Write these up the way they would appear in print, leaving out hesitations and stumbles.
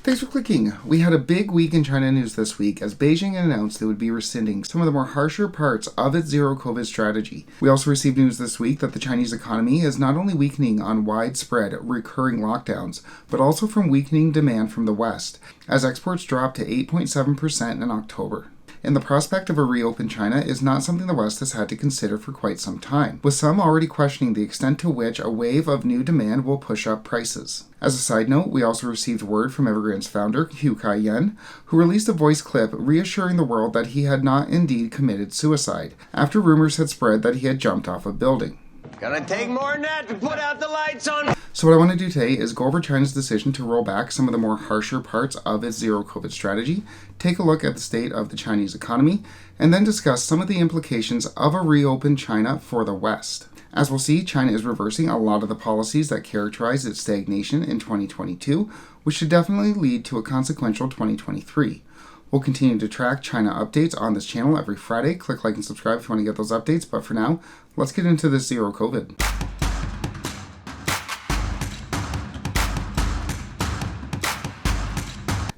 Thanks for clicking. We had a big week in China news this week as Beijing announced they would be rescinding some of the more harsher parts of its zero-COVID strategy. We also received news this week that the Chinese economy is not only weakening on widespread recurring lockdowns, but also from weakening demand from the West, as exports dropped to 8.7% in October. And the prospect of a reopened China is not something the West has had to consider for quite some time, with some already questioning the extent to which a wave of new demand will push up prices. As a side note, we also received word from Evergrande's founder, Hugh Kai-yen, who released a voice clip reassuring the world that he had not indeed committed suicide, after rumors had spread that he had jumped off a building. Gonna take more than that to put out the lights on. So what I want to do today is go over China's decision to roll back some of the more harsher parts of its zero-COVID strategy, take a look at the state of the Chinese economy, and then discuss some of the implications of a reopened China for the West. As we'll see, China is reversing a lot of the policies that characterized its stagnation in 2022, which should definitely lead to a consequential 2023. We'll continue to track China updates on this channel every Friday. Click like and subscribe if you want to get those updates, but for now, let's get into this zero-COVID.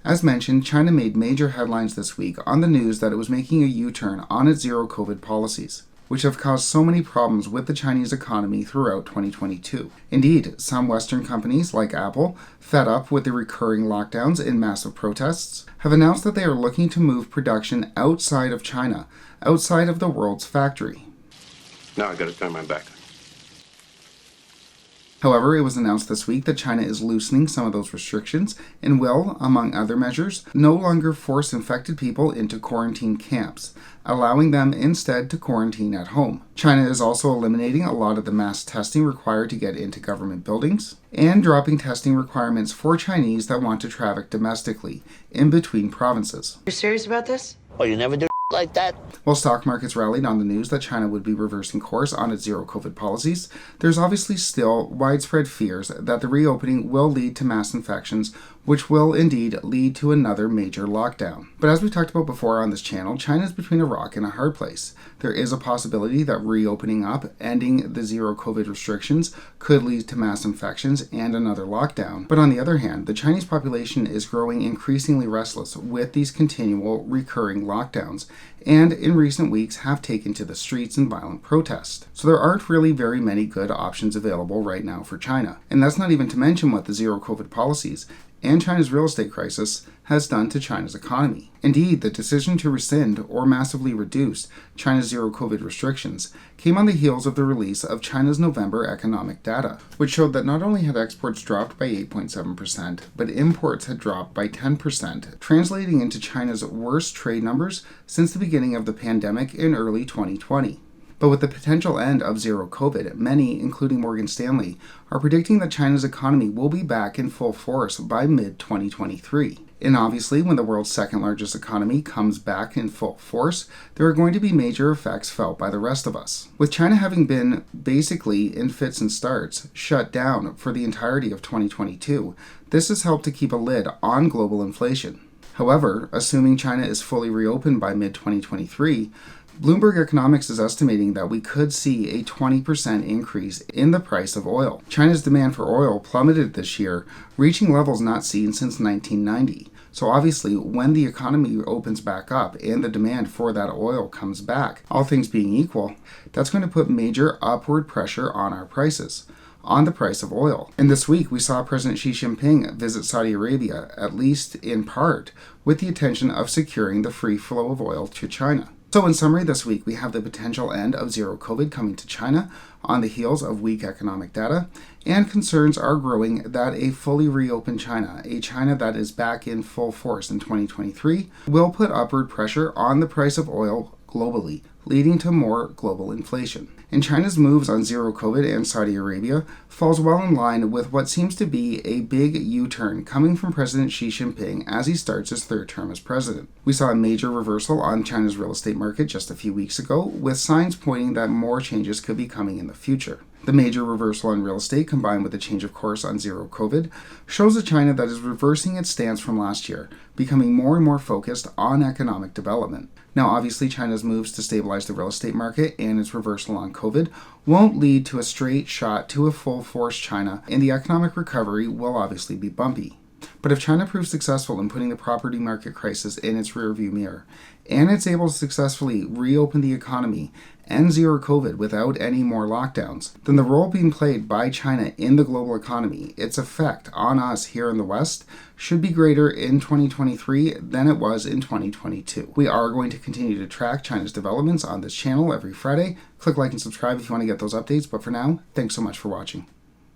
As mentioned, China made major headlines this week on the news that it was making a U-turn on its zero-COVID policies, which have caused so many problems with the Chinese economy throughout 2022. Indeed, some Western companies, like Apple, fed up with the recurring lockdowns and massive protests, have announced that they are looking to move production outside of China, outside of the world's factory. Now I gotta turn my back. However, it was announced this week that China is loosening some of those restrictions and will, among other measures, no longer force infected people into quarantine camps, allowing them instead to quarantine at home. China is also eliminating a lot of the mass testing required to get into government buildings, and dropping testing requirements for Chinese that want to traffic domestically, in between provinces. You're serious about this? Oh, you never do like that? While stock markets rallied on the news that China would be reversing course on its zero-COVID policies, there's obviously still widespread fears that the reopening will lead to mass infections, which will indeed lead to another major lockdown. But as we talked about before on this channel, China is between a rock and a hard place. There is a possibility that reopening up, ending the zero-COVID restrictions, could lead to mass infections and another lockdown. But on the other hand, the Chinese population is growing increasingly restless with these continual recurring lockdowns, and in recent weeks have taken to the streets in violent protest. So there aren't really very many good options available right now for China. And that's not even to mention what the zero-COVID policies and China's real estate crisis has done to China's economy. Indeed, the decision to rescind or massively reduce China's zero-COVID restrictions came on the heels of the release of China's November economic data, which showed that not only had exports dropped by 8.7%, but imports had dropped by 10%, translating into China's worst trade numbers since the beginning of the pandemic in early 2020. But with the potential end of zero-COVID, many, including Morgan Stanley, are predicting that China's economy will be back in full force by mid-2023. And obviously, when the world's second largest economy comes back in full force, there are going to be major effects felt by the rest of us. With China having been basically in fits and starts, shut down for the entirety of 2022, this has helped to keep a lid on global inflation. However, assuming China is fully reopened by mid-2023, Bloomberg Economics is estimating that we could see a 20% increase in the price of oil. China's demand for oil plummeted this year, reaching levels not seen since 1990. So obviously, when the economy opens back up and the demand for that oil comes back, all things being equal, that's going to put major upward pressure on our prices, on the price of oil. And this week, we saw President Xi Jinping visit Saudi Arabia, at least in part, with the intention of securing the free flow of oil to China. So in summary, this week we have the potential end of zero-COVID coming to China on the heels of weak economic data, and concerns are growing that a fully reopened China, a China that is back in full force in 2023, will put upward pressure on the price of oil globally, leading to more global inflation. And China's moves on zero-COVID and Saudi Arabia falls well in line with what seems to be a big U-turn coming from President Xi Jinping as he starts his third term as president. We saw a major reversal on China's real estate market just a few weeks ago, with signs pointing that more changes could be coming in the future. The major reversal on real estate, combined with a change of course on zero-COVID, shows a China that is reversing its stance from last year, becoming more and more focused on economic development. Now, obviously, China's moves to stabilize the real estate market and its reversal on COVID won't lead to a straight shot to a full-force China, and the economic recovery will obviously be bumpy. But if China proves successful in putting the property market crisis in its rearview mirror, and it's able to successfully reopen the economy and zero COVID without any more lockdowns, then the role being played by China in the global economy, its effect on us here in the West, should be greater in 2023 than it was in 2022. We are going to continue to track China's developments on this channel every Friday. Click like and subscribe if you want to get those updates, but for now, thanks so much for watching.